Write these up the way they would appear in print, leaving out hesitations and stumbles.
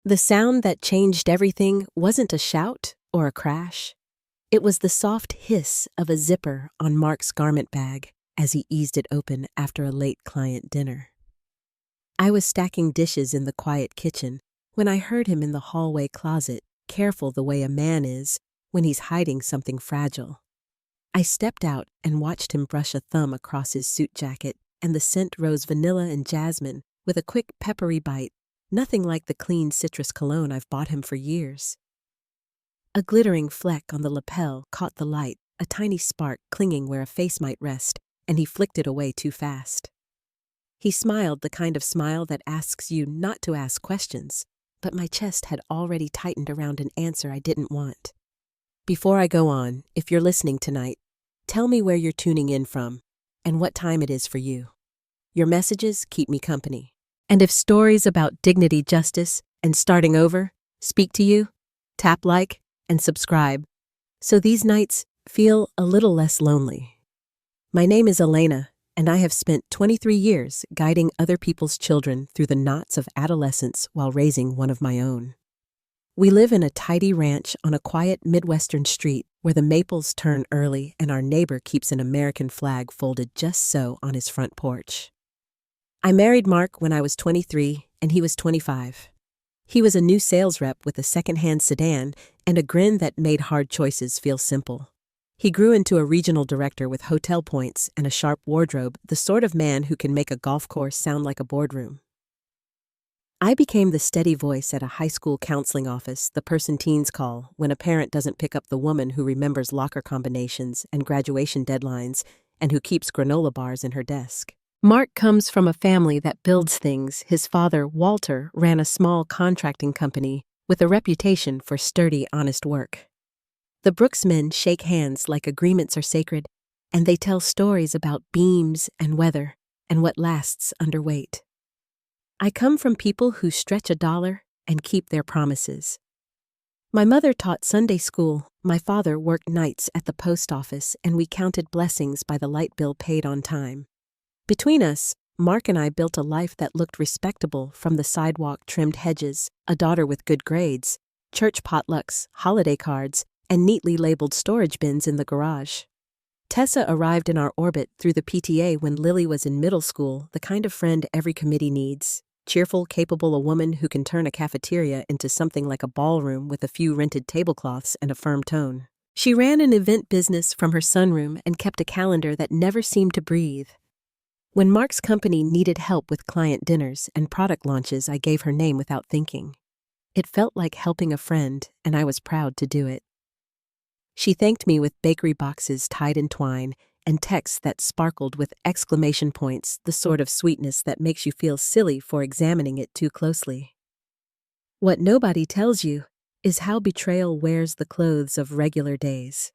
The sound that changed everything wasn't a shout or a crash. It was the soft hiss of a zipper on Mark's garment bag as he eased it open after a late client dinner. I was stacking dishes in the quiet kitchen when I heard him in the hallway closet, careful the way a man is when he's hiding something fragile. I stepped out and watched him brush a thumb across his suit jacket, and the scent rose vanilla and jasmine with a quick peppery bite, nothing like the clean citrus cologne I've bought him for years. A glittering fleck on the lapel caught the light, a tiny spark clinging where a face might rest, and he flicked it away too fast. He smiled the kind of smile that asks you not to ask questions, but my chest had already tightened around an answer I didn't want. Before I go on, if you're listening tonight, tell me where you're tuning in from and what time it is for you. Your messages keep me company. And if stories about dignity, justice, and starting over speak to you, tap like and subscribe so these nights feel a little less lonely. My name is Elena, and I have spent 23 years guiding other people's children through the knots of adolescence while raising one of my own. We live in a tidy ranch on a quiet Midwestern street where the maples turn early and our neighbor keeps an American flag folded just so on his front porch. I married Mark when I was 23 and he was 25. He was a new sales rep with a secondhand sedan and a grin that made hard choices feel simple. He grew into a regional director with hotel points and a sharp wardrobe, the sort of man who can make a golf course sound like a boardroom. I became the steady voice at a high school counseling office, the person teens call when a parent doesn't pick up the woman who remembers locker combinations and graduation deadlines and who keeps granola bars in her desk. Mark comes from a family that builds things. His father, Walter, ran a small contracting company with a reputation for sturdy, honest work. The Brooks men shake hands like agreements are sacred, and they tell stories about beams and weather and what lasts under weight. I come from people who stretch a dollar and keep their promises. My mother taught Sunday school, my father worked nights at the post office, and we counted blessings by the light bill paid on time. Between us, Mark and I built a life that looked respectable, from the sidewalk-trimmed hedges, a daughter with good grades, church potlucks, holiday cards, and neatly labeled storage bins in the garage. Tessa arrived in our orbit through the PTA when Lily was in middle school, the kind of friend every committee needs. Cheerful, capable, a woman who can turn a cafeteria into something like a ballroom with a few rented tablecloths and a firm tone. She ran an event business from her sunroom and kept a calendar that never seemed to breathe. When Mark's company needed help with client dinners and product launches, I gave her name without thinking. It felt like helping a friend, and I was proud to do it. She thanked me with bakery boxes tied in twine and texts that sparkled with exclamation points, the sort of sweetness that makes you feel silly for examining it too closely. What nobody tells you is how betrayal wears the clothes of regular days.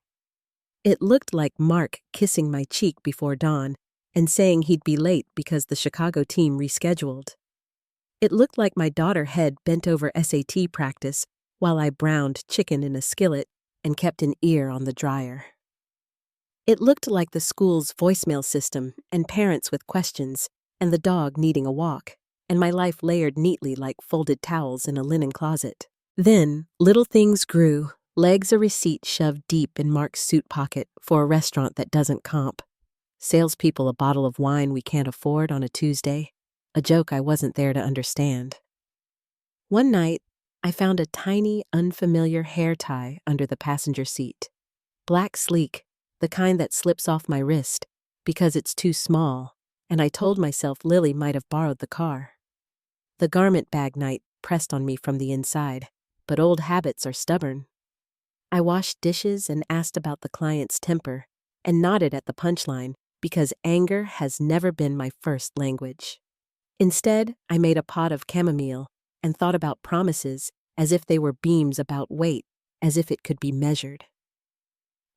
It looked like Mark kissing my cheek before dawn and saying he'd be late because the Chicago team rescheduled. It looked like my daughter head bent over SAT practice while I browned chicken in a skillet and kept an ear on the dryer. It looked like the school's voicemail system and parents with questions and the dog needing a walk, and my life layered neatly like folded towels in a linen closet. Then, little things grew, legs a receipt shoved deep in Mark's suit pocket for a restaurant that doesn't comp, salespeople a bottle of wine we can't afford on a Tuesday, a joke I wasn't there to understand. One night, I found a tiny, unfamiliar hair tie under the passenger seat. Black sleek, the kind that slips off my wrist because it's too small, and I told myself Lily might have borrowed the car. The garment bag night pressed on me from the inside, but old habits are stubborn. I washed dishes and asked about the client's temper, and nodded at the punchline because anger has never been my first language. Instead, I made a pot of chamomile and thought about promises as if they were beams about weight, as if it could be measured.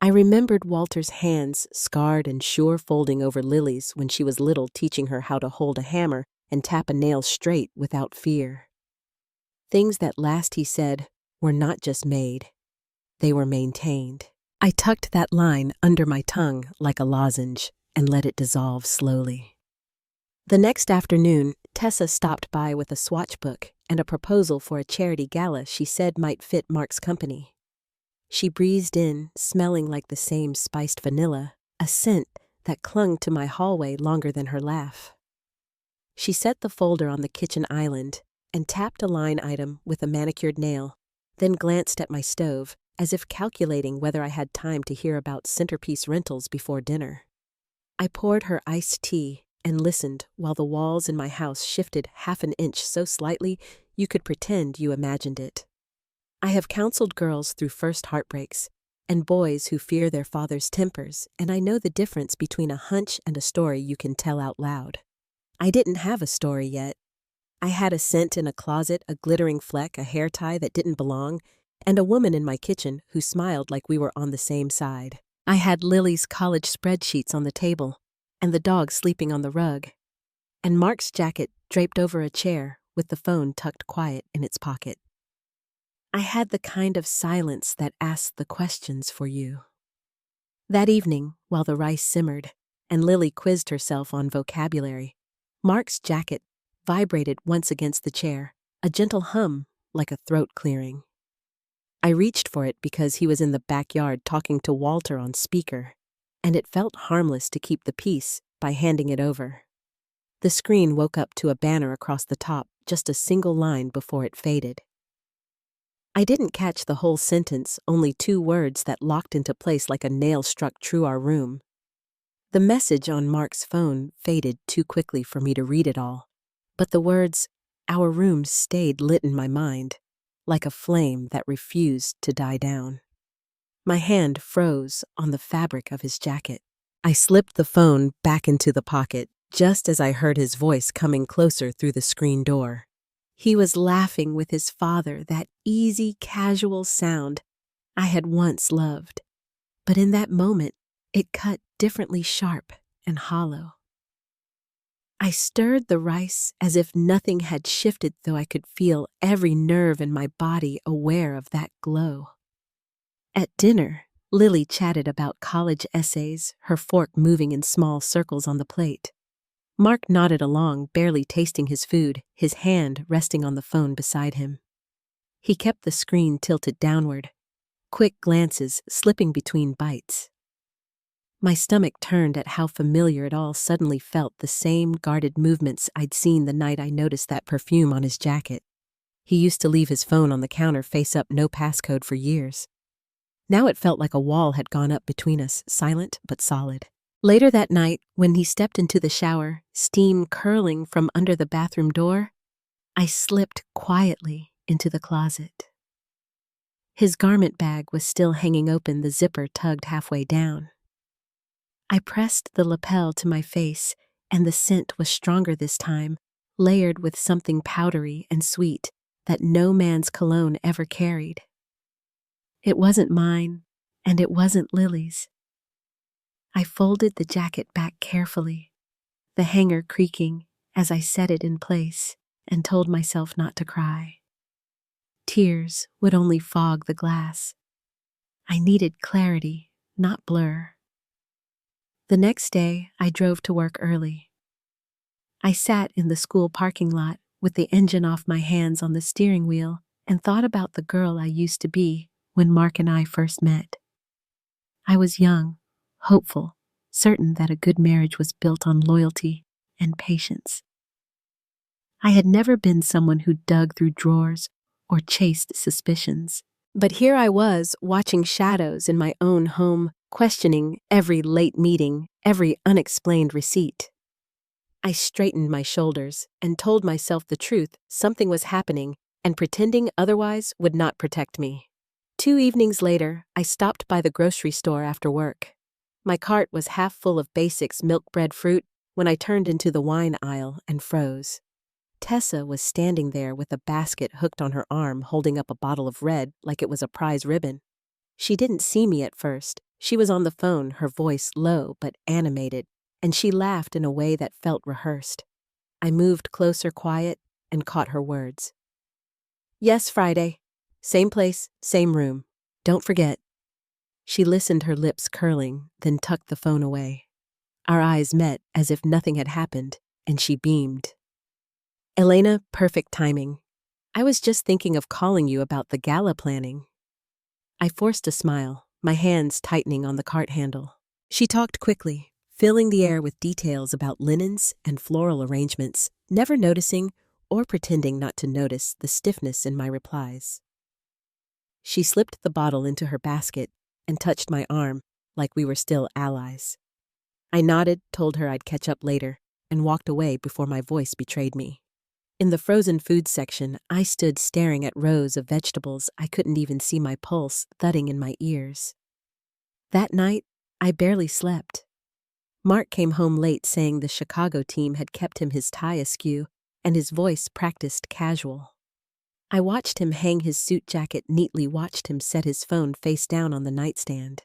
I remembered Walter's hands, scarred and sure, folding over Lily's when she was little, teaching her how to hold a hammer and tap a nail straight without fear. Things that last, he said, were not just made, they were maintained. I tucked that line under my tongue like a lozenge and let it dissolve slowly. The next afternoon, Tessa stopped by with a swatch book and a proposal for a charity gala she said might fit Mark's company. She breezed in, smelling like the same spiced vanilla, a scent that clung to my hallway longer than her laugh. She set the folder on the kitchen island and tapped a line item with a manicured nail, then glanced at my stove, as if calculating whether I had time to hear about centerpiece rentals before dinner. I poured her iced tea and listened while the walls in my house shifted half an inch so slightly you could pretend you imagined it. I have counseled girls through first heartbreaks and boys who fear their father's tempers, and I know the difference between a hunch and a story you can tell out loud. I didn't have a story yet. I had a scent in a closet, a glittering fleck, a hair tie that didn't belong, and a woman in my kitchen who smiled like we were on the same side. I had Lily's college spreadsheets on the table, and the dog sleeping on the rug, and Mark's jacket draped over a chair with the phone tucked quiet in its pocket. I had the kind of silence that asks the questions for you. That evening, while the rice simmered and Lily quizzed herself on vocabulary, Mark's jacket vibrated once against the chair, a gentle hum like a throat clearing. I reached for it because he was in the backyard talking to Walter on speaker, and it felt harmless to keep the peace by handing it over. The screen woke up to a banner across the top, just a single line before it faded. I didn't catch the whole sentence, only 2 words that locked into place like a nail struck through our room. The message on Mark's phone faded too quickly for me to read it all, but the words, "our room," stayed lit in my mind, like a flame that refused to die down. My hand froze on the fabric of his jacket. I slipped the phone back into the pocket just as I heard his voice coming closer through the screen door. He was laughing with his father, that easy, casual sound I had once loved. But in that moment, it cut differently sharp and hollow. I stirred the rice as if nothing had shifted, though I could feel every nerve in my body aware of that glow. At dinner, Lily chatted about college essays, her fork moving in small circles on the plate. Mark nodded along, barely tasting his food, his hand resting on the phone beside him. He kept the screen tilted downward, quick glances slipping between bites. My stomach turned at how familiar it all suddenly felt, the same guarded movements I'd seen the night I noticed that perfume on his jacket. He used to leave his phone on the counter face up, no passcode for years. Now it felt like a wall had gone up between us, silent but solid. Later that night, when he stepped into the shower, steam curling from under the bathroom door, I slipped quietly into the closet. His garment bag was still hanging open, the zipper tugged halfway down. I pressed the lapel to my face, and the scent was stronger this time, layered with something powdery and sweet that no man's cologne ever carried. It wasn't mine, and it wasn't Lily's. I folded the jacket back carefully, the hanger creaking as I set it in place, and told myself not to cry. Tears would only fog the glass. I needed clarity, not blur. The next day, I drove to work early. I sat in the school parking lot with the engine off my hands on the steering wheel and thought about the girl I used to be when Mark and I first met. I was young, hopeful, certain that a good marriage was built on loyalty and patience. I had never been someone who dug through drawers or chased suspicions. But here I was, watching shadows in my own home, questioning every late meeting, every unexplained receipt. I straightened my shoulders and told myself the truth, something was happening, and pretending otherwise would not protect me. 2 evenings later, I stopped by the grocery store after work. My cart was half full of basics, milk, bread, fruit, when I turned into the wine aisle and froze. Tessa was standing there with a basket hooked on her arm, holding up a bottle of red like it was a prize ribbon. She didn't see me at first. She was on the phone, her voice low but animated, and she laughed in a way that felt rehearsed. I moved closer, quiet, and caught her words. "Yes, Friday. Same place, same room. Don't forget." She listened, her lips curling, then tucked the phone away. Our eyes met as if nothing had happened, and she beamed. Elena, perfect timing. I was just thinking of calling you about the gala planning. I forced a smile, my hands tightening on the cart handle. She talked quickly, filling the air with details about linens and floral arrangements, never noticing or pretending not to notice the stiffness in my replies. She slipped the bottle into her basket and touched my arm like we were still allies. I nodded, told her I'd catch up later, and walked away before my voice betrayed me. In the frozen food section, I stood staring at rows of vegetables I couldn't even see my pulse thudding in my ears. That night, I barely slept. Mark came home late saying the Chicago team had kept him his tie askew and his voice practiced casual. I watched him hang his suit jacket neatly, watched him set his phone face down on the nightstand.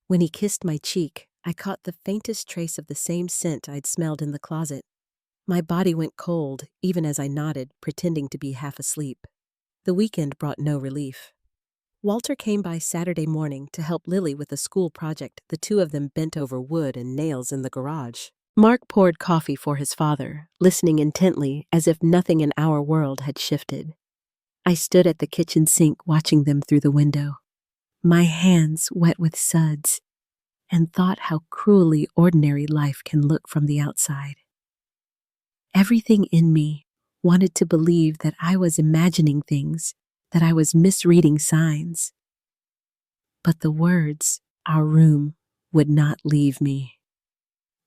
When he kissed my cheek, I caught the faintest trace of the same scent I'd smelled in the closet. My body went cold, even as I nodded, pretending to be half asleep. The weekend brought no relief. Walter came by Saturday morning to help Lily with a school project. The two of them bent over wood and nails in the garage. Mark poured coffee for his father, listening intently as if nothing in our world had shifted. I stood at the kitchen sink watching them through the window, my hands wet with suds, and thought how cruelly ordinary life can look from the outside. Everything in me wanted to believe that I was imagining things, that I was misreading signs. But the words, our room, would not leave me.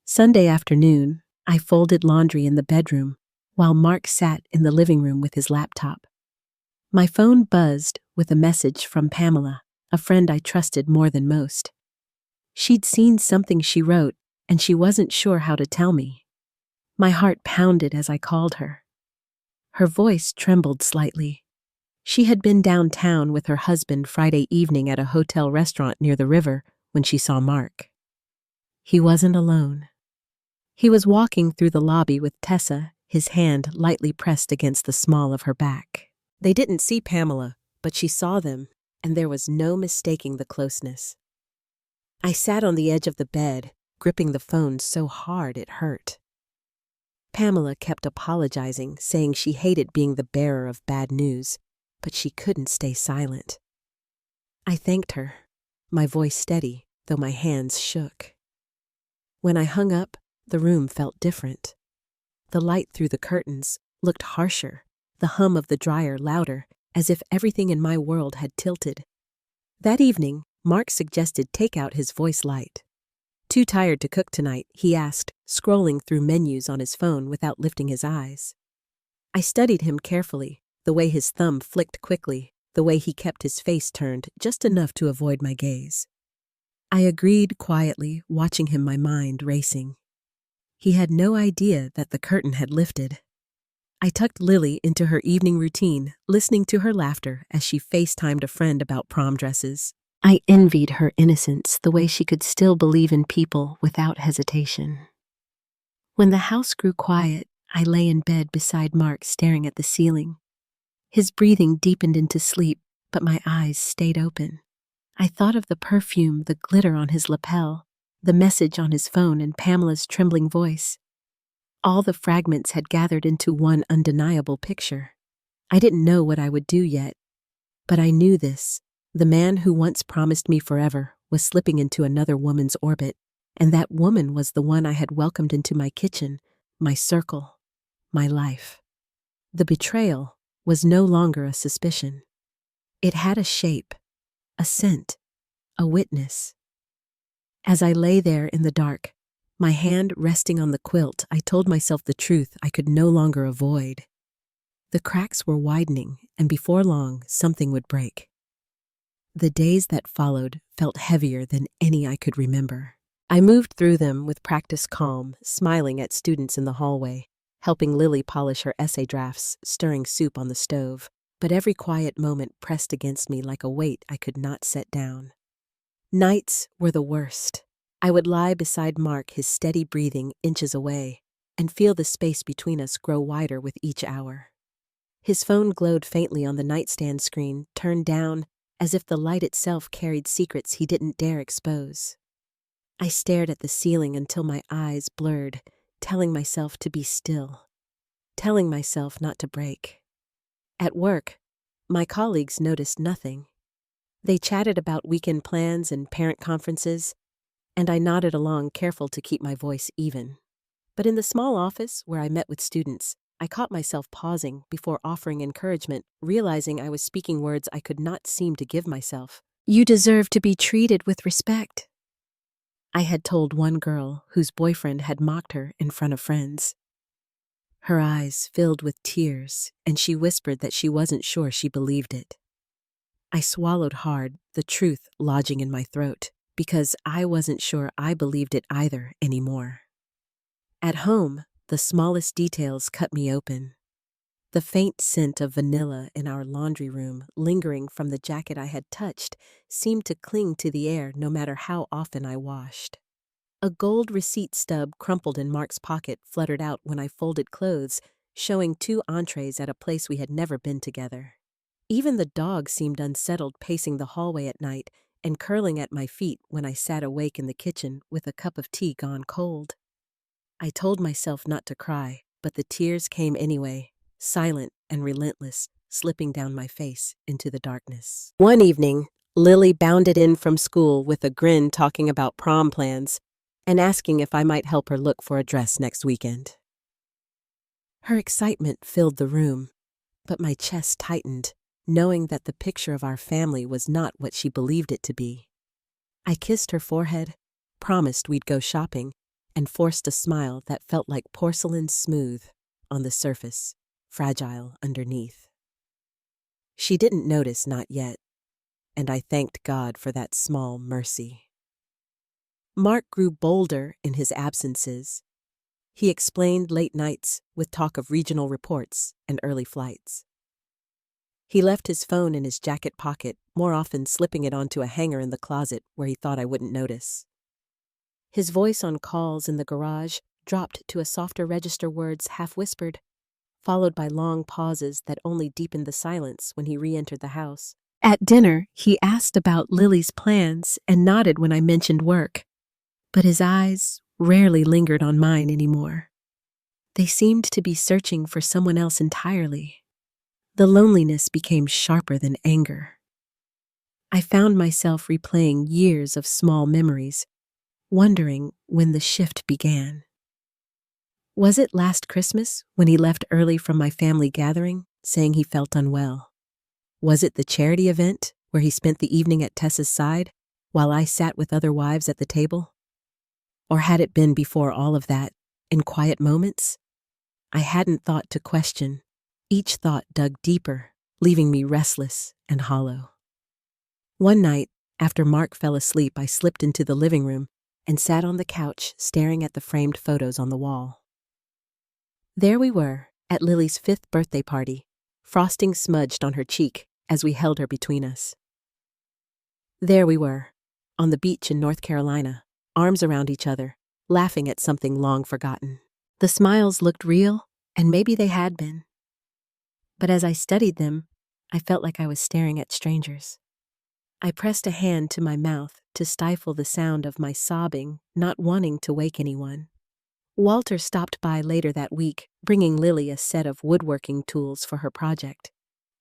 Sunday afternoon, I folded laundry in the bedroom while Mark sat in the living room with his laptop. My phone buzzed with a message from Pamela, a friend I trusted more than most. She'd seen something she wrote, and she wasn't sure how to tell me. My heart pounded as I called her. Her voice trembled slightly. She had been downtown with her husband Friday evening at a hotel restaurant near the river when she saw Mark. He wasn't alone. He was walking through the lobby with Tessa, his hand lightly pressed against the small of her back. They didn't see Pamela, but she saw them, and there was no mistaking the closeness. I sat on the edge of the bed, gripping the phone so hard it hurt. Pamela kept apologizing, saying she hated being the bearer of bad news, but she couldn't stay silent. I thanked her, my voice steady, though my hands shook. When I hung up, the room felt different. The light through the curtains looked harsher, the hum of the dryer louder, as if everything in my world had tilted. That evening, Mark suggested take out his voice light. Too tired to cook tonight, he asked, scrolling through menus on his phone without lifting his eyes. I studied him carefully, the way his thumb flicked quickly, the way he kept his face turned just enough to avoid my gaze. I agreed quietly, watching him, my mind racing. He had no idea that the curtain had lifted. I tucked Lily into her evening routine, listening to her laughter as she FaceTimed a friend about prom dresses. I envied her innocence, the way she could still believe in people without hesitation. When the house grew quiet, I lay in bed beside Mark, staring at the ceiling. His breathing deepened into sleep, but my eyes stayed open. I thought of the perfume, the glitter on his lapel, the message on his phone, and Pamela's trembling voice. All the fragments had gathered into one undeniable picture. I didn't know what I would do yet, but I knew this. The man who once promised me forever was slipping into another woman's orbit, and that woman was the one I had welcomed into my kitchen, my circle, my life. The betrayal was no longer a suspicion. It had a shape, a scent, a witness. As I lay there in the dark, my hand resting on the quilt, I told myself the truth I could no longer avoid. The cracks were widening, and before long, something would break. The days that followed felt heavier than any I could remember. I moved through them with practiced calm, smiling at students in the hallway, helping Lily polish her essay drafts, stirring soup on the stove. But every quiet moment pressed against me like a weight I could not set down. Nights were the worst. I would lie beside Mark, his steady breathing inches away, and feel the space between us grow wider with each hour. His phone glowed faintly on the nightstand screen, turned down, as if the light itself carried secrets he didn't dare expose. I stared at the ceiling until my eyes blurred, telling myself to be still. telling myself not to break. At work, my colleagues noticed nothing. They chatted about weekend plans and parent conferences, and I nodded along, careful to keep my voice even. But in the small office where I met with students, I caught myself pausing before offering encouragement, realizing I was speaking words I could not seem to give myself. "You deserve to be treated with respect," I had told one girl whose boyfriend had mocked her in front of friends. Her eyes filled with tears, and she whispered that she wasn't sure she believed it. I swallowed hard, the truth lodging in my throat, because I wasn't sure I believed it either anymore. At home, the smallest details cut me open. The faint scent of vanilla in our laundry room, lingering from the jacket I had touched, seemed to cling to the air no matter how often I washed. A gold receipt stub crumpled in Mark's pocket fluttered out when I folded clothes, showing 2 entrees at a place we had never been together. Even the dog seemed unsettled, pacing the hallway at night and curling at my feet when I sat awake in the kitchen with a cup of tea gone cold. I told myself not to cry, but the tears came anyway, silent and relentless, slipping down my face into the darkness. One evening, Lily bounded in from school with a grin, talking about prom plans and asking if I might help her look for a dress next weekend. Her excitement filled the room, but my chest tightened, knowing that the picture of our family was not what she believed it to be. I kissed her forehead, promised we'd go shopping, and forced a smile that felt like porcelain, smooth on the surface, fragile underneath. She didn't notice, not yet, and I thanked God for that small mercy. Mark grew bolder in his absences. He explained late nights with talk of regional reports and early flights. He left his phone in his jacket pocket, more often slipping it onto a hanger in the closet where he thought I wouldn't notice. His voice on calls in the garage dropped to a softer register, words half whispered, followed by long pauses that only deepened the silence when he re-entered the house. At dinner, he asked about Lily's plans and nodded when I mentioned work, but his eyes rarely lingered on mine anymore. They seemed to be searching for someone else entirely. The loneliness became sharper than anger. I found myself replaying years of small memories, wondering when the shift began. Was it last Christmas when he left early from my family gathering, saying he felt unwell? Was it the charity event where he spent the evening at Tessa's side while I sat with other wives at the table? Or had it been before all of that, in quiet moments? I hadn't thought to question. Each thought dug deeper, leaving me restless and hollow. One night, after Mark fell asleep, I slipped into the living room and sat on the couch staring at the framed photos on the wall. There we were, at Lily's 5th birthday party, frosting smudged on her cheek as we held her between us. There we were, on the beach in North Carolina, arms around each other, laughing at something long forgotten. The smiles looked real, and maybe they had been. But as I studied them, I felt like I was staring at strangers. I pressed a hand to my mouth to stifle the sound of my sobbing, not wanting to wake anyone. Walter stopped by later that week, bringing Lily a set of woodworking tools for her project.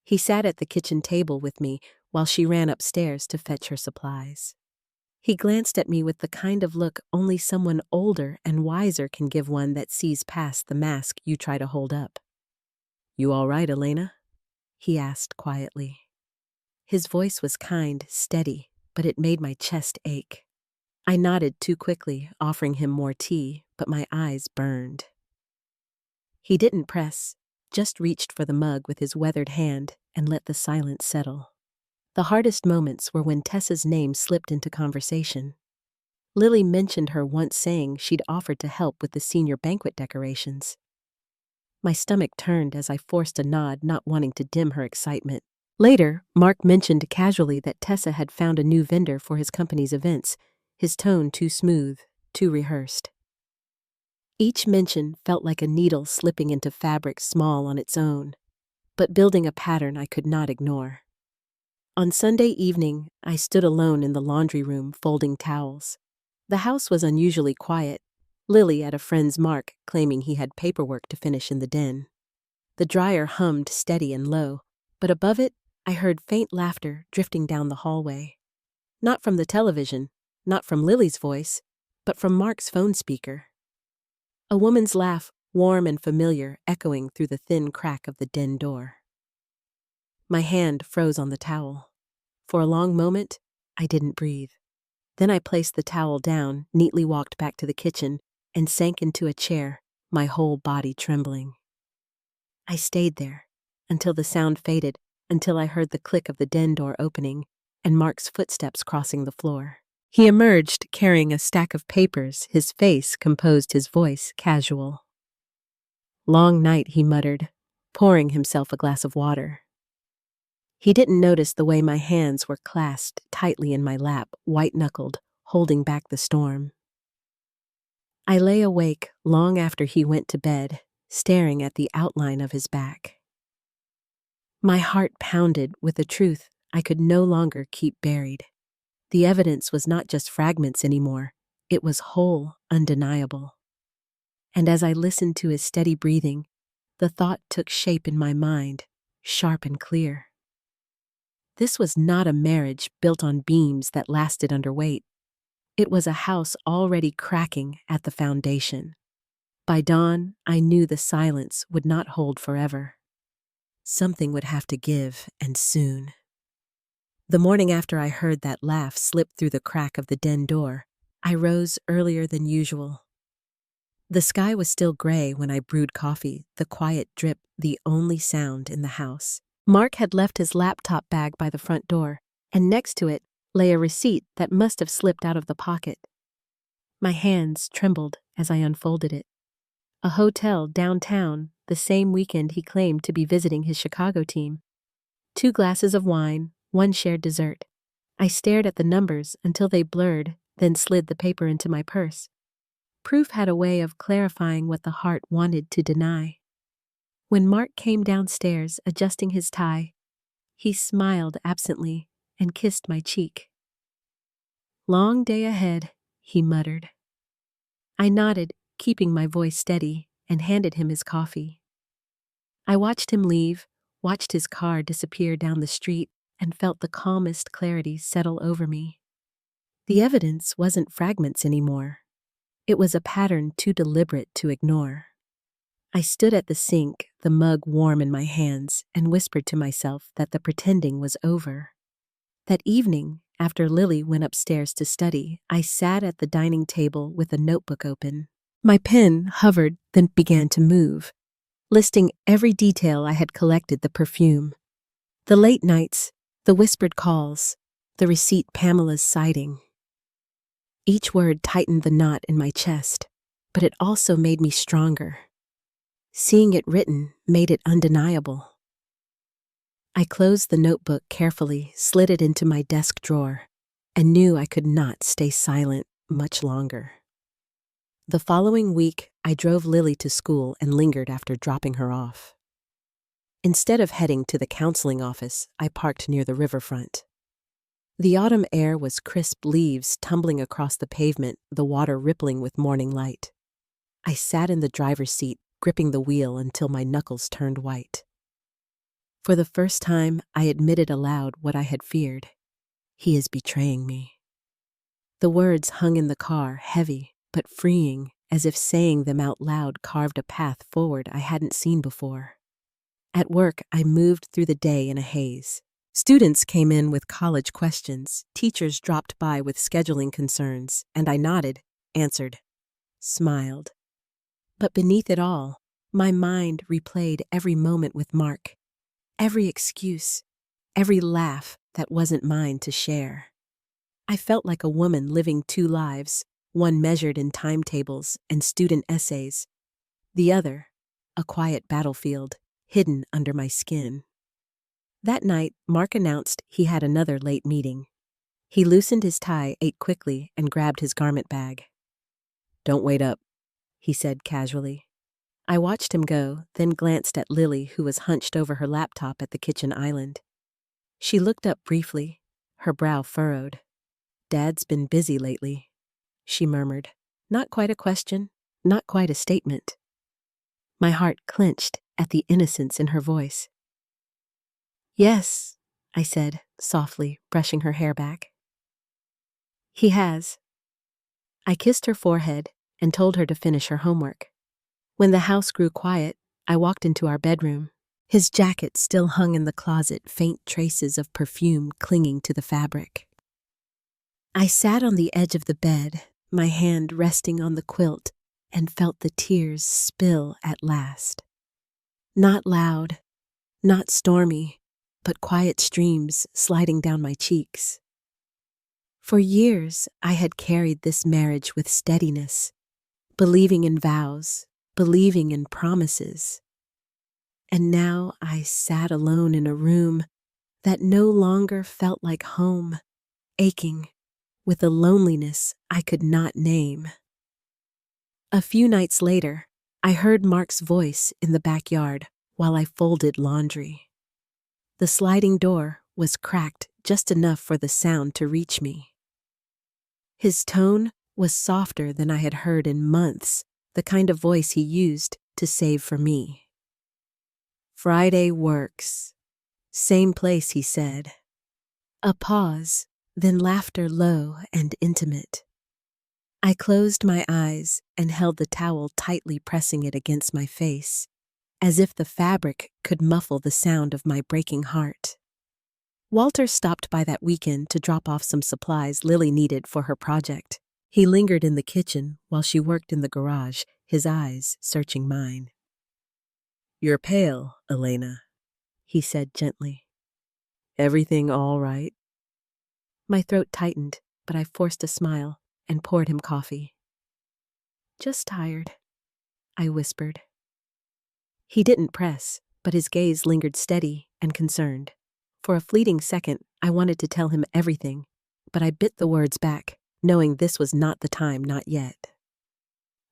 He sat at the kitchen table with me while she ran upstairs to fetch her supplies. He glanced at me with the kind of look only someone older and wiser can give one that sees past the mask you try to hold up. "You all right, Elena?" he asked quietly. His voice was kind, steady, but it made my chest ache. I nodded too quickly, offering him more tea, but my eyes burned. He didn't press, just reached for the mug with his weathered hand and let the silence settle. The hardest moments were when Tessa's name slipped into conversation. Lily mentioned her once, saying she'd offered to help with the senior banquet decorations. My stomach turned as I forced a nod, not wanting to dim her excitement. Later, Mark mentioned casually that Tessa had found a new vendor for his company's events, his tone too smooth, too rehearsed. Each mention felt like a needle slipping into fabric small on its own, but building a pattern I could not ignore. On Sunday evening, I stood alone in the laundry room folding towels. The house was unusually quiet, Lily at a friend's, Mark claiming he had paperwork to finish in the den. The dryer hummed steady and low, but above it, I heard faint laughter drifting down the hallway. Not from the television, not from Lily's voice, but from Mark's phone speaker. A woman's laugh, warm and familiar, echoing through the thin crack of the den door. My hand froze on the towel. For a long moment, I didn't breathe. Then I placed the towel down, neatly walked back to the kitchen, and sank into a chair, my whole body trembling. I stayed there, until the sound faded, until I heard the click of the den door opening, and Mark's footsteps crossing the floor. He emerged carrying a stack of papers, his face composed, his voice casual. "Long night," he muttered, pouring himself a glass of water. He didn't notice the way my hands were clasped tightly in my lap, white-knuckled, holding back the storm. I lay awake long after he went to bed, staring at the outline of his back. My heart pounded with a truth I could no longer keep buried. The evidence was not just fragments anymore, it was whole, undeniable. And as I listened to his steady breathing, the thought took shape in my mind, sharp and clear. This was not a marriage built on beams that lasted under weight. It was a house already cracking at the foundation. By dawn, I knew the silence would not hold forever. Something would have to give, and soon. The morning after I heard that laugh slip through the crack of the den door, I rose earlier than usual. The sky was still gray when I brewed coffee, the quiet drip the only sound in the house. Mark had left his laptop bag by the front door, and next to it lay a receipt that must have slipped out of the pocket. My hands trembled as I unfolded it. A hotel downtown, the same weekend he claimed to be visiting his Chicago team. 2 glasses of wine, 1 shared dessert. I stared at the numbers until they blurred, then slid the paper into my purse. Proof had a way of clarifying what the heart wanted to deny. When Mark came downstairs, adjusting his tie, he smiled absently and kissed my cheek. "Long day ahead," he muttered. I nodded, keeping my voice steady, and handed him his coffee. I watched him leave, watched his car disappear down the street, and felt the calmest clarity settle over me. The evidence wasn't fragments anymore. It was a pattern too deliberate to ignore. I stood at the sink, the mug warm in my hands, and whispered to myself that the pretending was over. That evening, after Lily went upstairs to study, I sat at the dining table with a notebook open. My pen hovered, then began to move, listing every detail I had collected: the perfume, the late nights, the whispered calls, the receipt Pamela's citing. Each word tightened the knot in my chest, but it also made me stronger. Seeing it written made it undeniable. I closed the notebook carefully, slid it into my desk drawer, and knew I could not stay silent much longer. The following week, I drove Lily to school and lingered after dropping her off. Instead of heading to the counseling office, I parked near the riverfront. The autumn air was crisp, leaves tumbling across the pavement, the water rippling with morning light. I sat in the driver's seat, gripping the wheel until my knuckles turned white. For the first time, I admitted aloud what I had feared. He is betraying me. The words hung in the car, heavy but freeing, as if saying them out loud carved a path forward I hadn't seen before. At work, I moved through the day in a haze. Students came in with college questions, teachers dropped by with scheduling concerns, and I nodded, answered, smiled. But beneath it all, my mind replayed every moment with Mark, every excuse, every laugh that wasn't mine to share. I felt like a woman living 2 lives, one measured in timetables and student essays, the other, a quiet battlefield, hidden under my skin. That night, Mark announced he had another late meeting. He loosened his tie, ate quickly, and grabbed his garment bag. "Don't wait up," he said casually. I watched him go, then glanced at Lily, who was hunched over her laptop at the kitchen island. She looked up briefly, her brow furrowed. "Dad's been busy lately," she murmured. Not quite a question, not quite a statement. My heart clenched at the innocence in her voice. "Yes," I said, softly, brushing her hair back. "He has." I kissed her forehead and told her to finish her homework. When the house grew quiet, I walked into our bedroom. His jacket still hung in the closet, faint traces of perfume clinging to the fabric. I sat on the edge of the bed, my hand resting on the quilt, and felt the tears spill at last. Not loud, not stormy, but quiet streams sliding down my cheeks. For years, I had carried this marriage with steadiness, believing in vows, believing in promises. And now I sat alone in a room that no longer felt like home, aching with a loneliness I could not name. A few nights later, I heard Mark's voice in the backyard while I folded laundry. The sliding door was cracked just enough for the sound to reach me. His tone was softer than I had heard in months, the kind of voice he used to save for me. "Friday works. Same place," he said. A pause, then laughter low and intimate. I closed my eyes and held the towel tightly, pressing it against my face, as if the fabric could muffle the sound of my breaking heart. Walter stopped by that weekend to drop off some supplies Lily needed for her project. He lingered in the kitchen while she worked in the garage, his eyes searching mine. "You're pale, Elena," he said gently. "Everything all right?" My throat tightened, but I forced a smile and poured him coffee. "Just tired," I whispered. He didn't press, but his gaze lingered steady and concerned. For a fleeting second, I wanted to tell him everything, but I bit the words back, knowing this was not the time, not yet.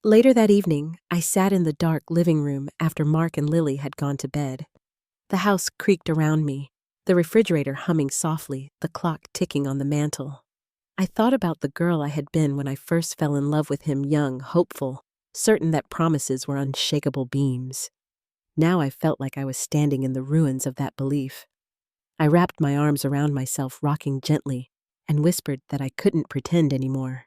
Later that evening, I sat in the dark living room after Mark and Lily had gone to bed. The house creaked around me, the refrigerator humming softly, the clock ticking on the mantel. I thought about the girl I had been when I first fell in love with him, young, hopeful, certain that promises were unshakable beams. Now I felt like I was standing in the ruins of that belief. I wrapped my arms around myself, rocking gently, and whispered that I couldn't pretend anymore.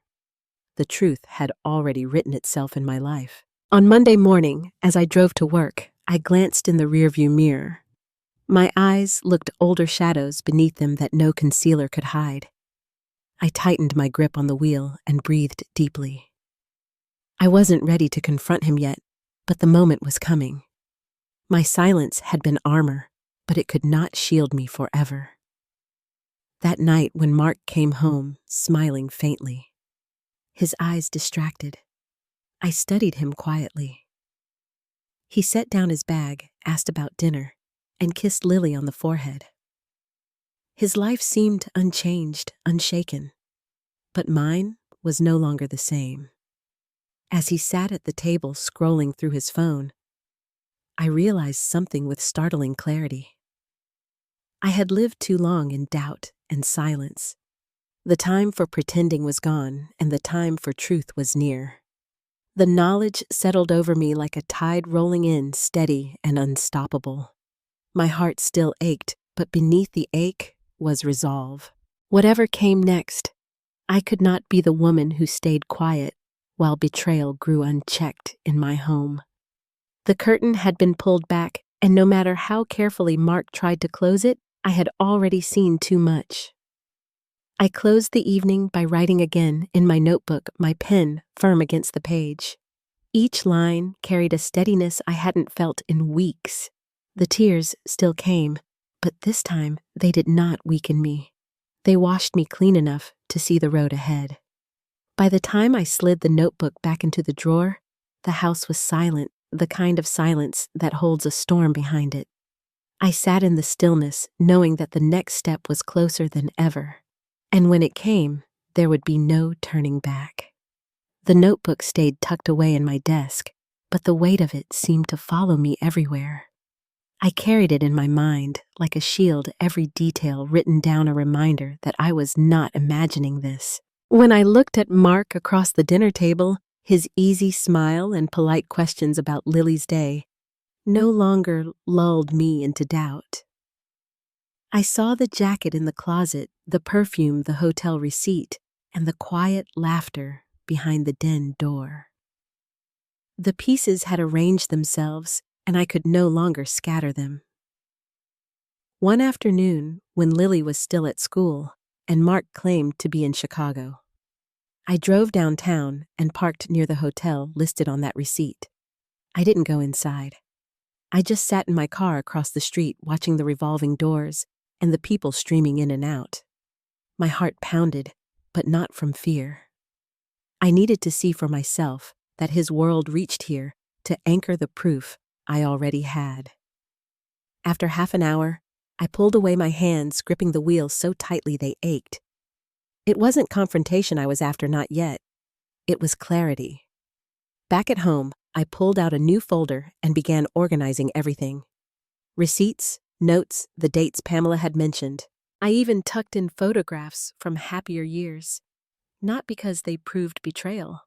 The truth had already written itself in my life. On Monday morning, as I drove to work, I glanced in the rearview mirror. My eyes looked older shadows beneath them that no concealer could hide. I tightened my grip on the wheel and breathed deeply. I wasn't ready to confront him yet, but the moment was coming. My silence had been armor, but it could not shield me forever. That night when Mark came home, smiling faintly, his eyes distracted, I studied him quietly. He set down his bag, asked about dinner, and kissed Lily on the forehead. His life seemed unchanged, unshaken, but mine was no longer the same. As he sat at the table scrolling through his phone, I realized something with startling clarity. I had lived too long in doubt and silence. The time for pretending was gone, and the time for truth was near. The knowledge settled over me like a tide rolling in, steady and unstoppable. My heart still ached, but beneath the ache was resolve. Whatever came next, I could not be the woman who stayed quiet while betrayal grew unchecked in my home. The curtain had been pulled back, and no matter how carefully Mark tried to close it, I had already seen too much. I closed the evening by writing again in my notebook, my pen firm against the page. Each line carried a steadiness I hadn't felt in weeks. The tears still came, but this time they did not weaken me. They washed me clean enough to see the road ahead. By the time I slid the notebook back into the drawer, the house was silent, the kind of silence that holds a storm behind it. I sat in the stillness, knowing that the next step was closer than ever. And when it came, there would be no turning back. The notebook stayed tucked away in my desk, but the weight of it seemed to follow me everywhere. I carried it in my mind, like a shield, every detail written down, a reminder that I was not imagining this. When I looked at Mark across the dinner table, his easy smile and polite questions about Lily's day, no longer lulled me into doubt. I saw the jacket in the closet, the perfume, the hotel receipt, and the quiet laughter behind the den door. The pieces had arranged themselves, and I could no longer scatter them. One afternoon, when Lily was still at school, and Mark claimed to be in Chicago, I drove downtown and parked near the hotel listed on that receipt. I didn't go inside. I just sat in my car across the street watching the revolving doors and the people streaming in and out. My heart pounded, but not from fear. I needed to see for myself that his world reached here to anchor the proof I already had. After half an hour, I pulled away my hands, gripping the wheel so tightly they ached. It wasn't confrontation I was after, not yet. It was clarity. Back at home, I pulled out a new folder and began organizing everything. Receipts, notes, the dates Pamela had mentioned. I even tucked in photographs from happier years, not because they proved betrayal,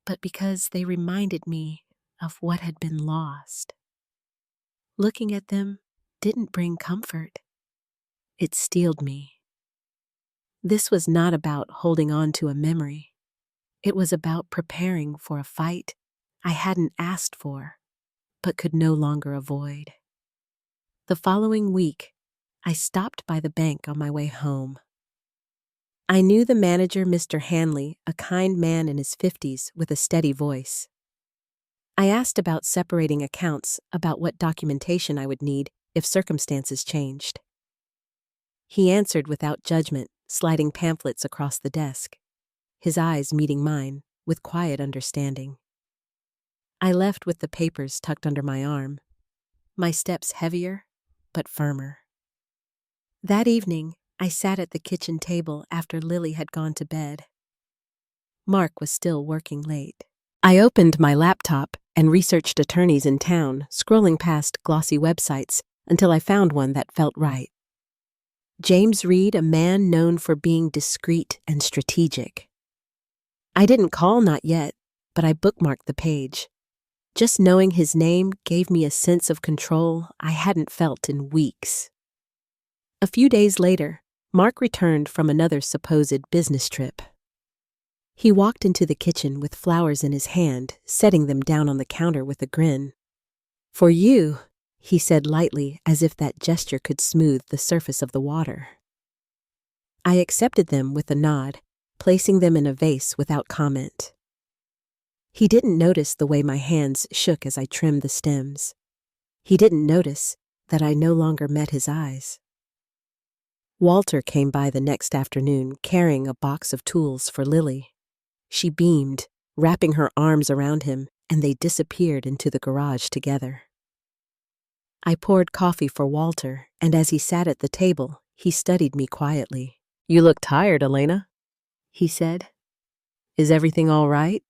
but because they reminded me of what had been lost. Looking at them didn't bring comfort. It steeled me. This was not about holding on to a memory. It was about preparing for a fight I hadn't asked for, but could no longer avoid. The following week, I stopped by the bank on my way home. I knew the manager, Mr. Hanley, a kind man in his 50s with a steady voice. I asked about separating accounts, about what documentation I would need if circumstances changed. He answered without judgment, sliding pamphlets across the desk, his eyes meeting mine with quiet understanding. I left with the papers tucked under my arm, my steps heavier but firmer. That evening, I sat at the kitchen table after Lily had gone to bed. Mark was still working late. I opened my laptop and researched attorneys in town, scrolling past glossy websites until I found one that felt right. James Reed, a man known for being discreet and strategic. I didn't call, not yet, but I bookmarked the page. Just knowing his name gave me a sense of control I hadn't felt in weeks. A few days later, Mark returned from another supposed business trip. He walked into the kitchen with flowers in his hand, setting them down on the counter with a grin. "For you," he said lightly, as if that gesture could smooth the surface of the water. I accepted them with a nod, placing them in a vase without comment. He didn't notice the way my hands shook as I trimmed the stems. He didn't notice that I no longer met his eyes. Walter came by the next afternoon carrying a box of tools for Lily. She beamed, wrapping her arms around him, and they disappeared into the garage together. I poured coffee for Walter, and as he sat at the table, he studied me quietly. "You look tired, Elena," he said. "Is everything all right?"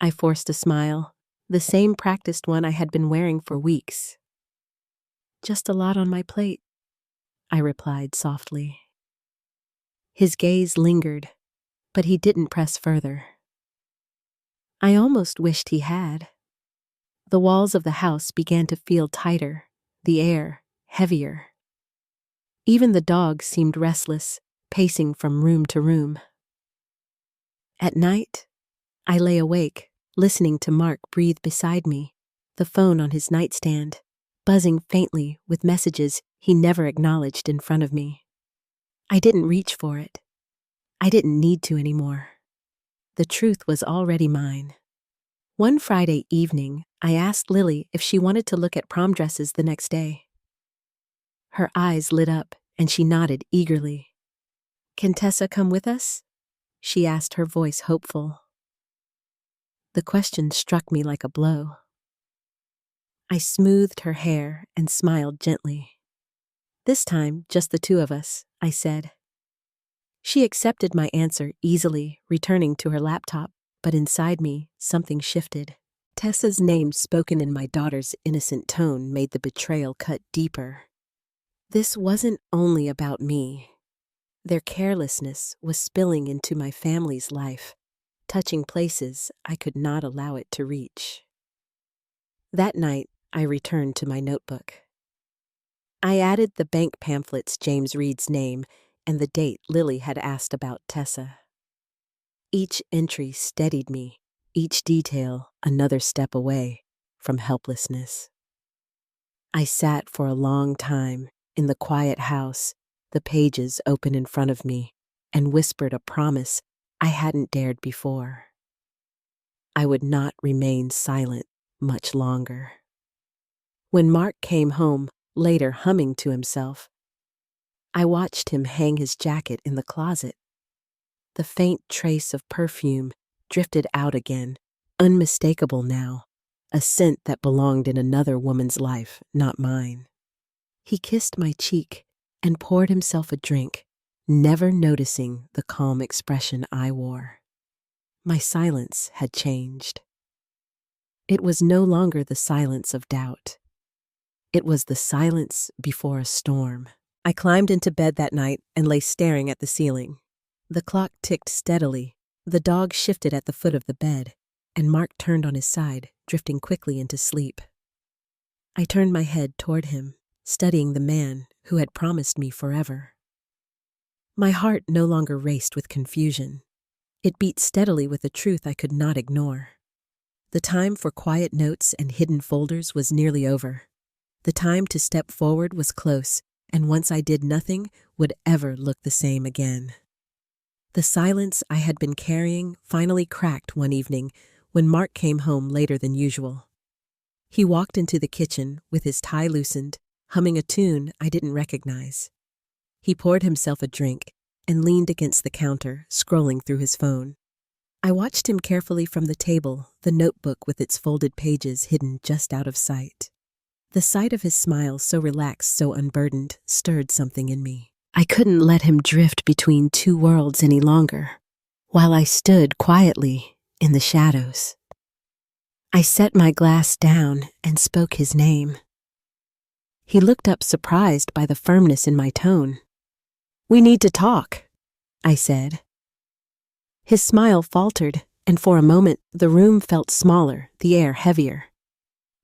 I forced a smile, the same practiced one I had been wearing for weeks. "Just a lot on my plate," I replied softly. His gaze lingered, but he didn't press further. I almost wished he had. The walls of the house began to feel tighter, the air heavier. Even the dog seemed restless, pacing from room to room. At night, I lay awake, listening to Mark breathe beside me, the phone on his nightstand, buzzing faintly with messages he never acknowledged in front of me. I didn't reach for it. I didn't need to anymore. The truth was already mine. One Friday evening, I asked Lily if she wanted to look at prom dresses the next day. Her eyes lit up, and she nodded eagerly. "Can Tessa come with us?" she asked, her voice hopeful. The question struck me like a blow. I smoothed her hair and smiled gently. "This time, just the two of us," I said. She accepted my answer easily, returning to her laptop, but inside me, something shifted. Tessa's name spoken in my daughter's innocent tone made the betrayal cut deeper. This wasn't only about me. Their carelessness was spilling into my family's life, touching places I could not allow it to reach. That night, I returned to my notebook. I added the bank pamphlet's James Reed's name and the date Lily had asked about Tessa. Each entry steadied me, each detail another step away from helplessness. I sat for a long time in the quiet house, the pages open in front of me, and whispered a promise I hadn't dared before. I would not remain silent much longer. When Mark came home, later humming to himself, I watched him hang his jacket in the closet. The faint trace of perfume drifted out again, unmistakable now, a scent that belonged in another woman's life, not mine. He kissed my cheek and poured himself a drink, never noticing the calm expression I wore. My silence had changed. It was no longer the silence of doubt. It was the silence before a storm. I climbed into bed that night and lay staring at the ceiling. The clock ticked steadily, the dog shifted at the foot of the bed, and Mark turned on his side, drifting quickly into sleep. I turned my head toward him, studying the man who had promised me forever. My heart no longer raced with confusion. It beat steadily with a truth I could not ignore. The time for quiet notes and hidden folders was nearly over. The time to step forward was close, and once I did, nothing would ever look the same again. The silence I had been carrying finally cracked one evening when Mark came home later than usual. He walked into the kitchen with his tie loosened, humming a tune I didn't recognize. He poured himself a drink and leaned against the counter, scrolling through his phone. I watched him carefully from the table, the notebook with its folded pages hidden just out of sight. The sight of his smile, so relaxed, so unburdened, stirred something in me. I couldn't let him drift between two worlds any longer, while I stood quietly in the shadows. I set my glass down and spoke his name. He looked up, surprised by the firmness in my tone. "We need to talk," I said. His smile faltered, and for a moment the room felt smaller, the air heavier.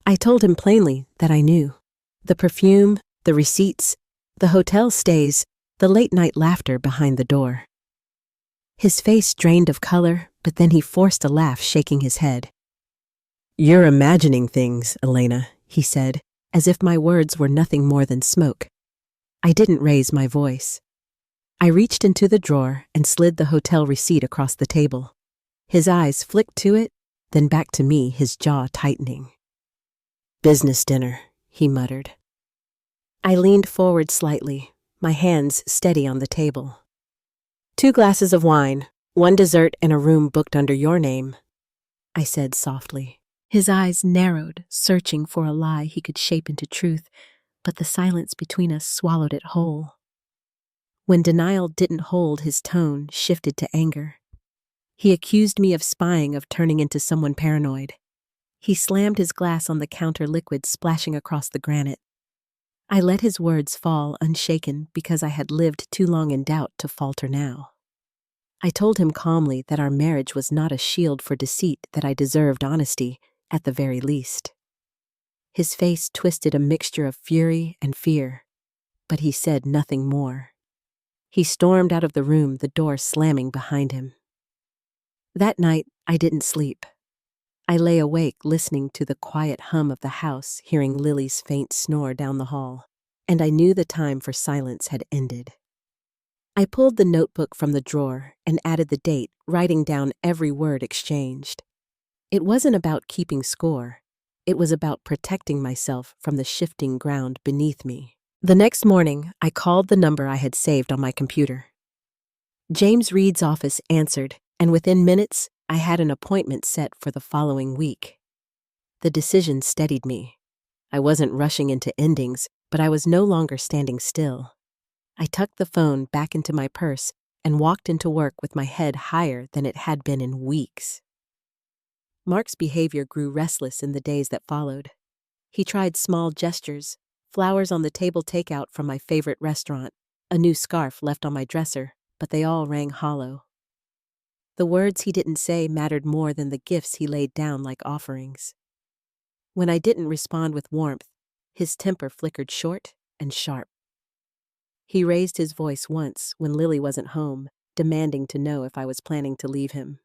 I told him plainly that I knew. The perfume, the receipts, the hotel stays, the late-night laughter behind the door. His face drained of color, but then he forced a laugh, shaking his head. "You're imagining things, Elena," he said, as if my words were nothing more than smoke. I didn't raise my voice. I reached into the drawer and slid the hotel receipt across the table. His eyes flicked to it, then back to me, his jaw tightening. "Business dinner," he muttered. I leaned forward slightly, my hands steady on the table. "2 glasses of wine, 1 dessert, and a room booked under your name," I said softly. His eyes narrowed, searching for a lie he could shape into truth, but the silence between us swallowed it whole. When denial didn't hold, his tone shifted to anger. He accused me of spying, of turning into someone paranoid. He slammed his glass on the counter, liquid splashing across the granite. I let his words fall unshaken because I had lived too long in doubt to falter now. I told him calmly that our marriage was not a shield for deceit, that I deserved honesty, at the very least. His face twisted, a mixture of fury and fear, but he said nothing more. He stormed out of the room, the door slamming behind him. That night, I didn't sleep. I lay awake listening to the quiet hum of the house, hearing Lily's faint snore down the hall, and I knew the time for silence had ended. I pulled the notebook from the drawer and added the date, writing down every word exchanged. It wasn't about keeping score. It was about protecting myself from the shifting ground beneath me. The next morning, I called the number I had saved on my computer. James Reed's office answered, and within minutes, I had an appointment set for the following week. The decision steadied me. I wasn't rushing into endings, but I was no longer standing still. I tucked the phone back into my purse and walked into work with my head higher than it had been in weeks. Mark's behavior grew restless in the days that followed. He tried small gestures, flowers on the table, takeout from my favorite restaurant, a new scarf left on my dresser, but they all rang hollow. The words he didn't say mattered more than the gifts he laid down like offerings. When I didn't respond with warmth, his temper flickered short and sharp. He raised his voice once when Lily wasn't home, demanding to know if I was planning to leave him.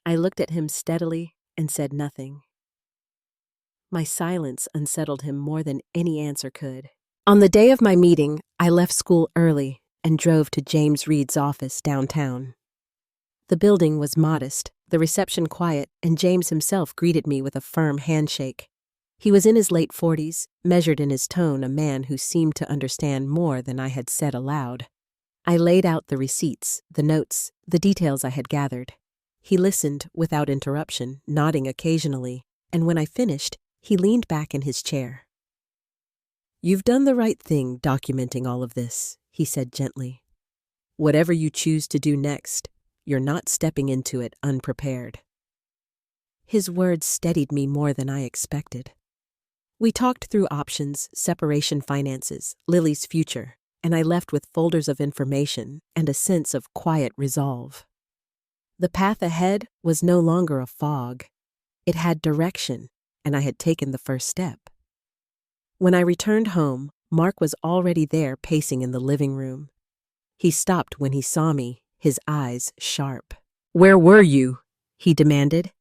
I looked at him steadily and said nothing. My silence unsettled him more than any answer could. On the day of my meeting, I left school early and drove to James Reed's office downtown. The building was modest, the reception quiet, and James himself greeted me with a firm handshake. He was in his late 40s, measured in his tone, a man who seemed to understand more than I had said aloud. I laid out the receipts, the notes, the details I had gathered. He listened without interruption, nodding occasionally, and when I finished, he leaned back in his chair. "You've done the right thing documenting all of this," he said gently. "Whatever you choose to do next, you're not stepping into it unprepared." His words steadied me more than I expected. We talked through options, separation finances, Lily's future, and I left with folders of information and a sense of quiet resolve. The path ahead was no longer a fog. It had direction, and I had taken the first step. When I returned home, Mark was already there pacing in the living room. He stopped when he saw me, his eyes sharp. "Where were you?" he demanded.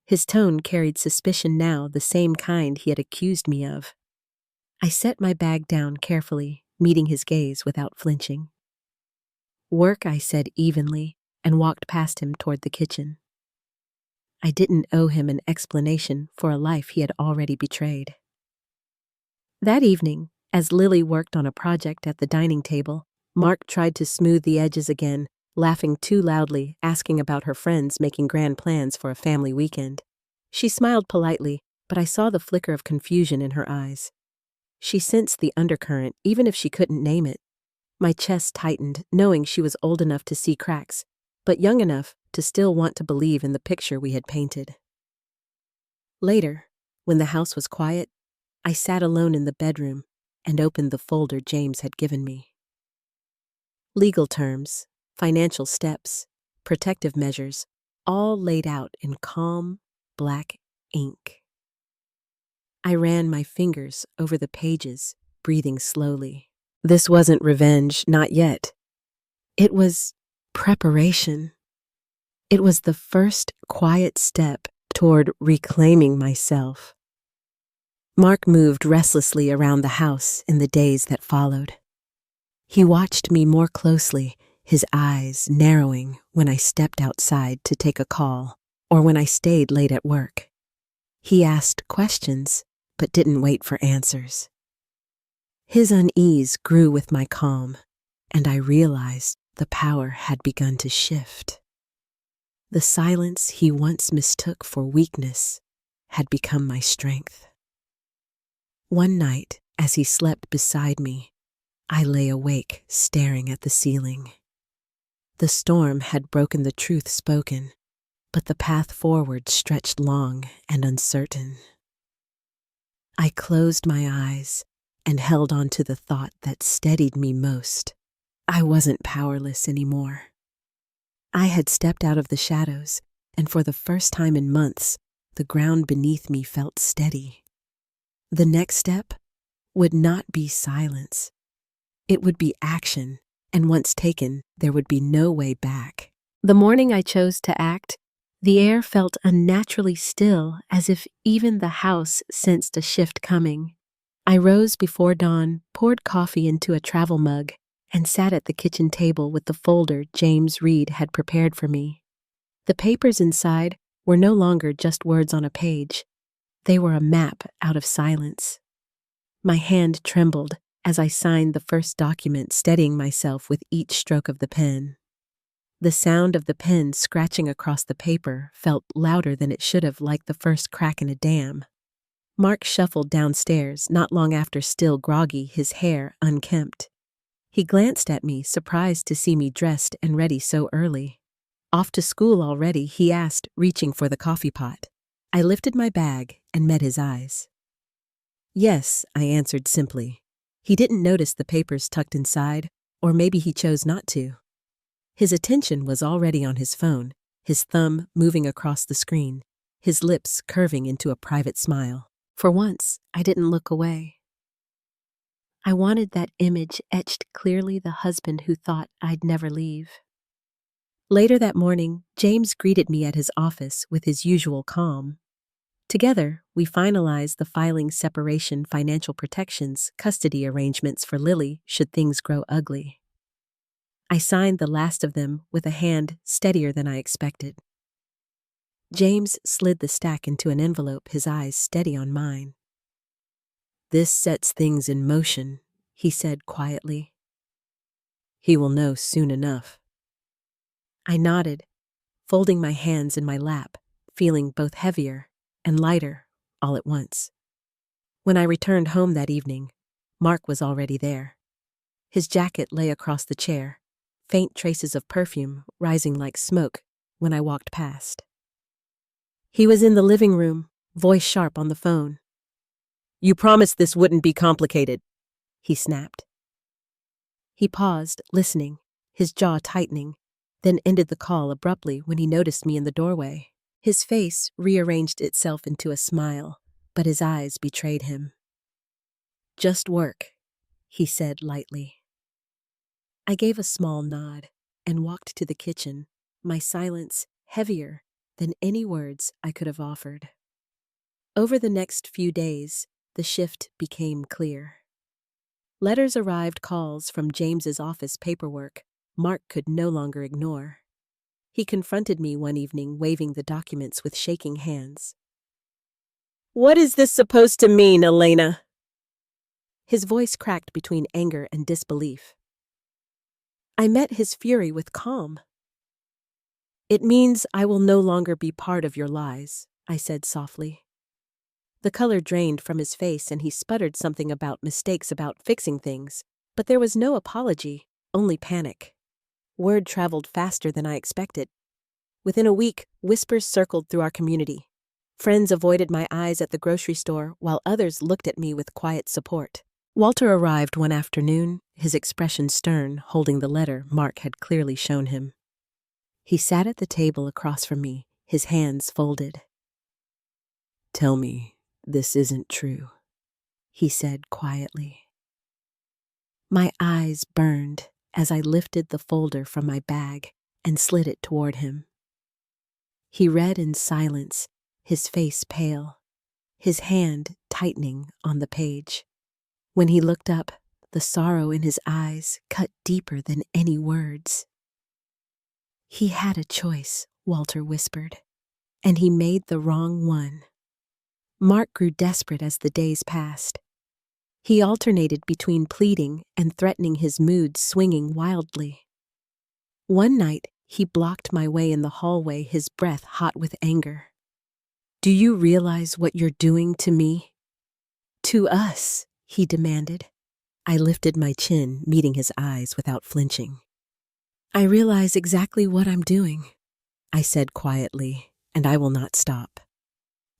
His tone carried suspicion now, the same kind he had accused me of. I set my bag down carefully, meeting his gaze without flinching. "Work," I said evenly, and walked past him toward the kitchen. I didn't owe him an explanation for a life he had already betrayed. That evening, as Lily worked on a project at the dining table, Mark tried to smooth the edges again, laughing too loudly, asking about her friends making grand plans for a family weekend. She smiled politely, but I saw the flicker of confusion in her eyes. She sensed the undercurrent, even if she couldn't name it. My chest tightened, knowing she was old enough to see cracks, but young enough to still want to believe in the picture we had painted. Later, when the house was quiet, I sat alone in the bedroom and opened the folder James had given me. Legal terms, financial steps, protective measures, all laid out in calm, black ink. I ran my fingers over the pages, breathing slowly. This wasn't revenge, not yet. It was preparation. It was the first quiet step toward reclaiming myself. Mark moved restlessly around the house in the days that followed. He watched me more closely, his eyes narrowing when I stepped outside to take a call or when I stayed late at work. He asked questions, but didn't wait for answers. His unease grew with my calm, and I realized the power had begun to shift. The silence he once mistook for weakness had become my strength. One night, as he slept beside me, I lay awake, staring at the ceiling. The storm had broken the truth spoken, but the path forward stretched long and uncertain. I closed my eyes and held on to the thought that steadied me most. I wasn't powerless anymore. I had stepped out of the shadows, and for the first time in months, the ground beneath me felt steady. The next step would not be silence. It would be action, and once taken, there would be no way back. The morning I chose to act, the air felt unnaturally still, as if even the house sensed a shift coming. I rose before dawn, poured coffee into a travel mug, and sat at the kitchen table with the folder James Reed had prepared for me. The papers inside were no longer just words on a page. They were a map out of silence. My hand trembled as I signed the first document, steadying myself with each stroke of the pen. The sound of the pen scratching across the paper felt louder than it should have, like the first crack in a dam. Mark shuffled downstairs, not long after, still groggy, his hair unkempt. He glanced at me, surprised to see me dressed and ready so early. "Off to school already?" he asked, reaching for the coffee pot. I lifted my bag and met his eyes. "Yes," I answered simply. He didn't notice the papers tucked inside, or maybe he chose not to. His attention was already on his phone, his thumb moving across the screen. his lips curving into a private smile. For once, I didn't look away. I wanted that image etched clearly, the husband who thought I'd never leave. Later that morning, James greeted me at his office with his usual calm. Together, we finalized the filing separation, financial protections, custody arrangements for Lily should things grow ugly. I signed the last of them with a hand steadier than I expected. James slid the stack into an envelope, his eyes steady on mine. "This sets things in motion," he said quietly. "He will know soon enough." I nodded, folding my hands in my lap, feeling both heavier and lighter all at once. When I returned home that evening, Mark was already there. His jacket lay across the chair, faint traces of perfume rising like smoke when I walked past. He was in the living room, voice sharp on the phone. "You promised this wouldn't be complicated," he snapped. He paused, listening, his jaw tightening, then ended the call abruptly when he noticed me in the doorway. His face rearranged itself into a smile, but his eyes betrayed him. "Just work," he said lightly. I gave a small nod and walked to the kitchen, my silence heavier than any words I could have offered. Over the next few days, the shift became clear. Letters arrived, calls from James's office, paperwork Mark could no longer ignore. He confronted me one evening, waving the documents with shaking hands. "What is this supposed to mean, Elena?" His voice cracked between anger and disbelief. I met his fury with calm. "It means I will no longer be part of your lies," I said softly. The color drained from his face and he sputtered something about mistakes, about fixing things, but there was no apology, only panic. Word traveled faster than I expected. Within a week, whispers circled through our community. Friends avoided my eyes at the grocery store, while others looked at me with quiet support. Walter arrived one afternoon, his expression stern, holding the letter Mark had clearly shown him. He sat at the table across from me, his hands folded. "Tell me, this isn't true," he said quietly. My eyes burned as I lifted the folder from my bag and slid it toward him. He read in silence, his face pale, his hand tightening on the page. When he looked up, the sorrow in his eyes cut deeper than any words. "He had a choice," Walter whispered, "and he made the wrong one." Mark grew desperate as the days passed. He alternated between pleading and threatening, his mood swinging wildly. One night, he blocked my way in the hallway, his breath hot with anger. "Do you realize what you're doing to me?" "To us," he demanded. I lifted my chin, meeting his eyes without flinching. "I realize exactly what I'm doing," I said quietly, "and I will not stop."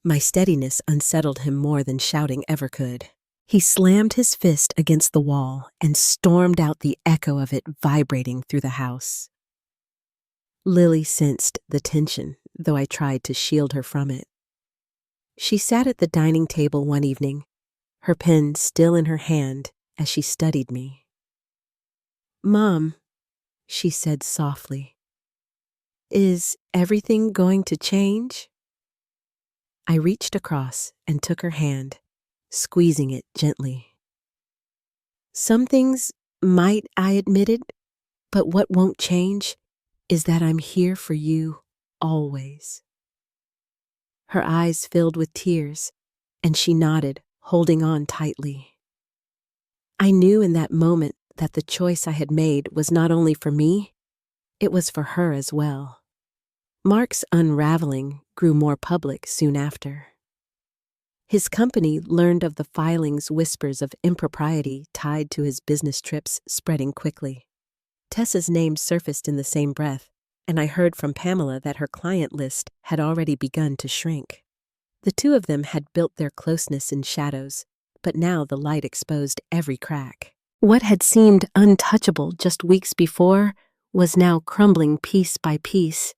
My steadiness unsettled him more than shouting ever could. He slammed his fist against the wall and stormed out, the echo of it vibrating through the house. Lily sensed the tension, though I tried to shield her from it. She sat at the dining table one evening, her pen still in her hand as she studied me. "Mom," she said softly, "is everything going to change?" I reached across and took her hand, squeezing it gently. "Some things might," I admitted, "but what won't change is that I'm here for you always." Her eyes filled with tears, and she nodded, holding on tightly. I knew in that moment that the choice I had made was not only for me, it was for her as well. Mark's unraveling grew more public soon after. His company learned of the filings, whispers of impropriety tied to his business trips spreading quickly. Tessa's name surfaced in the same breath, and I heard from Pamela that her client list had already begun to shrink. The two of them had built their closeness in shadows, but now the light exposed every crack. What had seemed untouchable just weeks before was now crumbling piece by piece,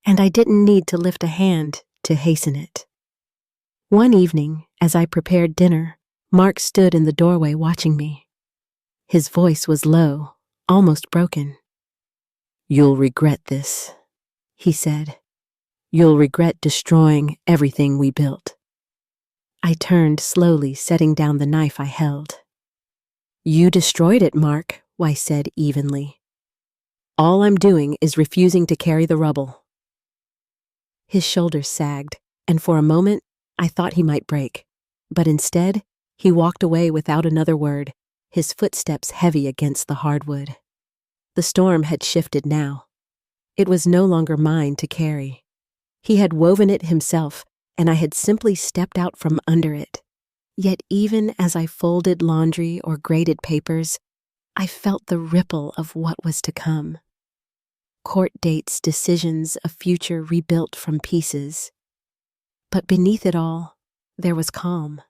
and I didn't need to lift a hand to hasten it. One evening, as I prepared dinner, Mark stood in the doorway watching me. His voice was low, almost broken. "You'll regret this," he said. "You'll regret destroying everything we built." I turned slowly, setting down the knife I held. "You destroyed it, Mark," I said evenly. "All I'm doing is refusing to carry the rubble." His shoulders sagged, and for a moment I thought he might break. But instead, he walked away without another word, his footsteps heavy against the hardwood. The storm had shifted now. It was no longer mine to carry. He had woven it himself, and I had simply stepped out from under it. Yet even as I folded laundry or graded papers, I felt the ripple of what was to come. Court dates, decisions, a future rebuilt from pieces. But beneath it all, there was calm.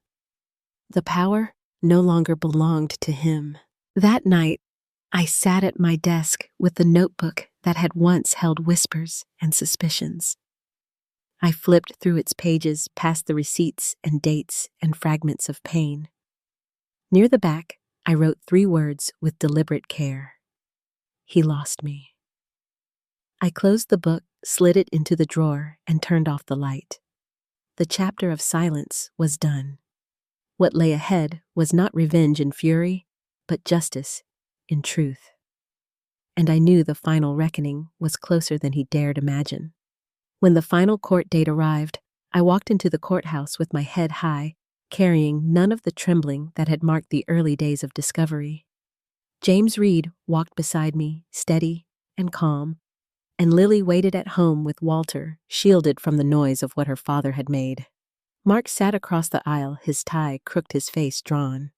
The power no longer belonged to him. That night, I sat at my desk with the notebook that had once held whispers and suspicions. I flipped through its pages past the receipts and dates and fragments of pain. Near the back, I wrote 3 words with deliberate care. He lost me. I closed the book, slid it into the drawer, and turned off the light. The chapter of silence was done. What lay ahead was not revenge in fury, but justice in truth. And I knew the final reckoning was closer than he dared imagine. When the final court date arrived, I walked into the courthouse with my head high, carrying none of the trembling that had marked the early days of discovery. James Reed walked beside me, steady and calm, and Lily waited at home with Walter, shielded from the noise of what her father had made. Mark sat across the aisle, his tie crooked, his face drawn.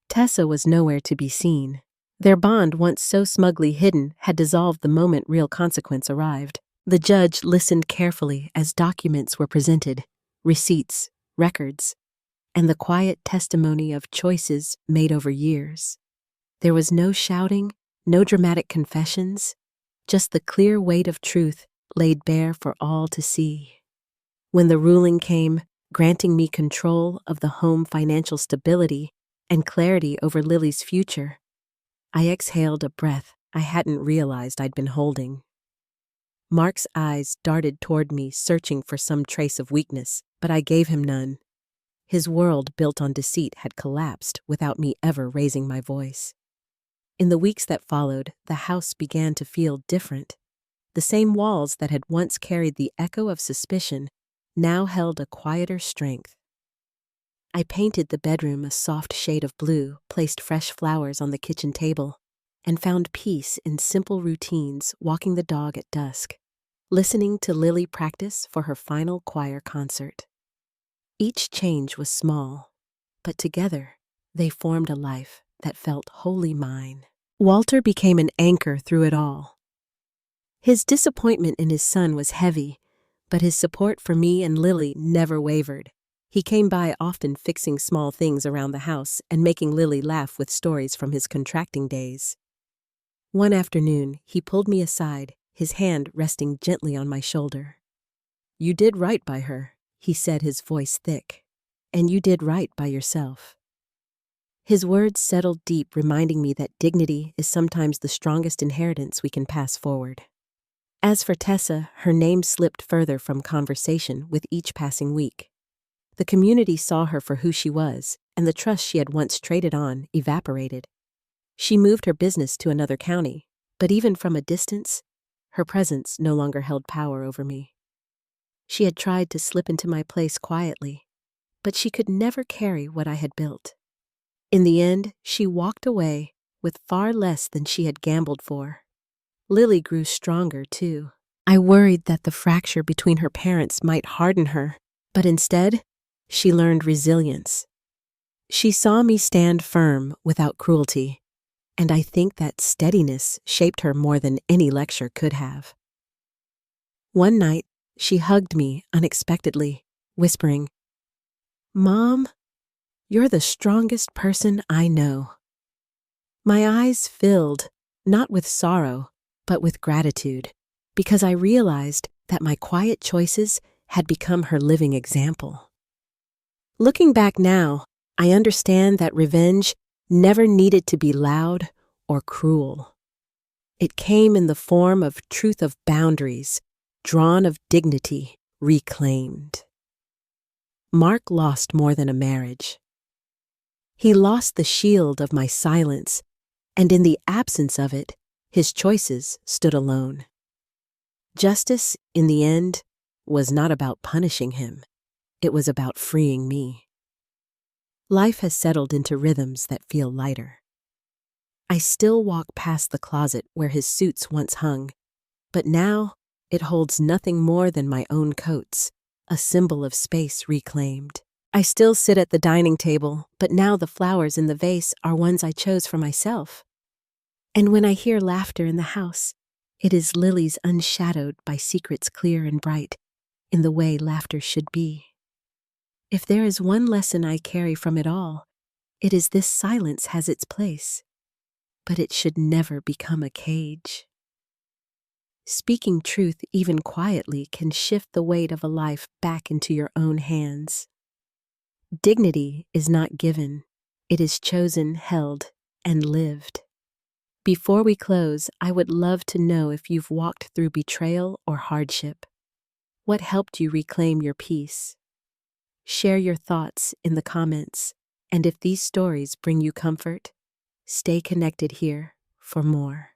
Tessa was nowhere to be seen. Their bond, once so smugly hidden, had dissolved the moment real consequence arrived. The judge listened carefully as documents were presented, receipts, records, and the quiet testimony of choices made over years. There was no shouting, no dramatic confessions, just the clear weight of truth laid bare for all to see. When the ruling came, granting me control of the home, financial stability, and clarity over Lily's future, I exhaled a breath I hadn't realized I'd been holding. Mark's eyes darted toward me, searching for some trace of weakness, but I gave him none. His world, built on deceit, had collapsed without me ever raising my voice. In the weeks that followed, the house began to feel different. The same walls that had once carried the echo of suspicion now held a quieter strength. I painted the bedroom a soft shade of blue, placed fresh flowers on the kitchen table, and found peace in simple routines, walking the dog at dusk, listening to Lily practice for her final choir concert. Each change was small, but together they formed a life that felt wholly mine. Walter became an anchor through it all. His disappointment in his son was heavy, but his support for me and Lily never wavered. He came by often, fixing small things around the house and making Lily laugh with stories from his contracting days. One afternoon, he pulled me aside, his hand resting gently on my shoulder. "You did right by her," he said, his voice thick. "And you did right by yourself." His words settled deep, reminding me that dignity is sometimes the strongest inheritance we can pass forward. As for Tessa, her name slipped further from conversation with each passing week. The community saw her for who she was, and the trust she had once traded on evaporated. She moved her business to another county, but even from a distance, her presence no longer held power over me. She had tried to slip into my place quietly, but she could never carry what I had built. In the end, she walked away with far less than she had gambled for. Lily grew stronger, too. I worried that the fracture between her parents might harden her, but instead, she learned resilience. She saw me stand firm without cruelty, and I think that steadiness shaped her more than any lecture could have. One night, she hugged me unexpectedly, whispering, "Mom, you're the strongest person I know." My eyes filled, not with sorrow, but with gratitude, because I realized that my quiet choices had become her living example. Looking back now, I understand that revenge never needed to be loud or cruel. It came in the form of truth of boundaries, drawn of dignity, reclaimed. Mark lost more than a marriage. He lost the shield of my silence, and in the absence of it, his choices stood alone. Justice, in the end, was not about punishing him. It was about freeing me. Life has settled into rhythms that feel lighter. I still walk past the closet where his suits once hung, but now it holds nothing more than my own coats, a symbol of space reclaimed. I still sit at the dining table, but now the flowers in the vase are ones I chose for myself. And when I hear laughter in the house, it is lilies unshadowed by secrets clear and bright, in the way laughter should be. If there is one lesson I carry from it all, it is this: silence has its place, but it should never become a cage. Speaking truth, even quietly, can shift the weight of a life back into your own hands. Dignity is not given, it is chosen, held, and lived. Before we close, I would love to know if you've walked through betrayal or hardship. What helped you reclaim your peace? Share your thoughts in the comments, and if these stories bring you comfort, stay connected here for more.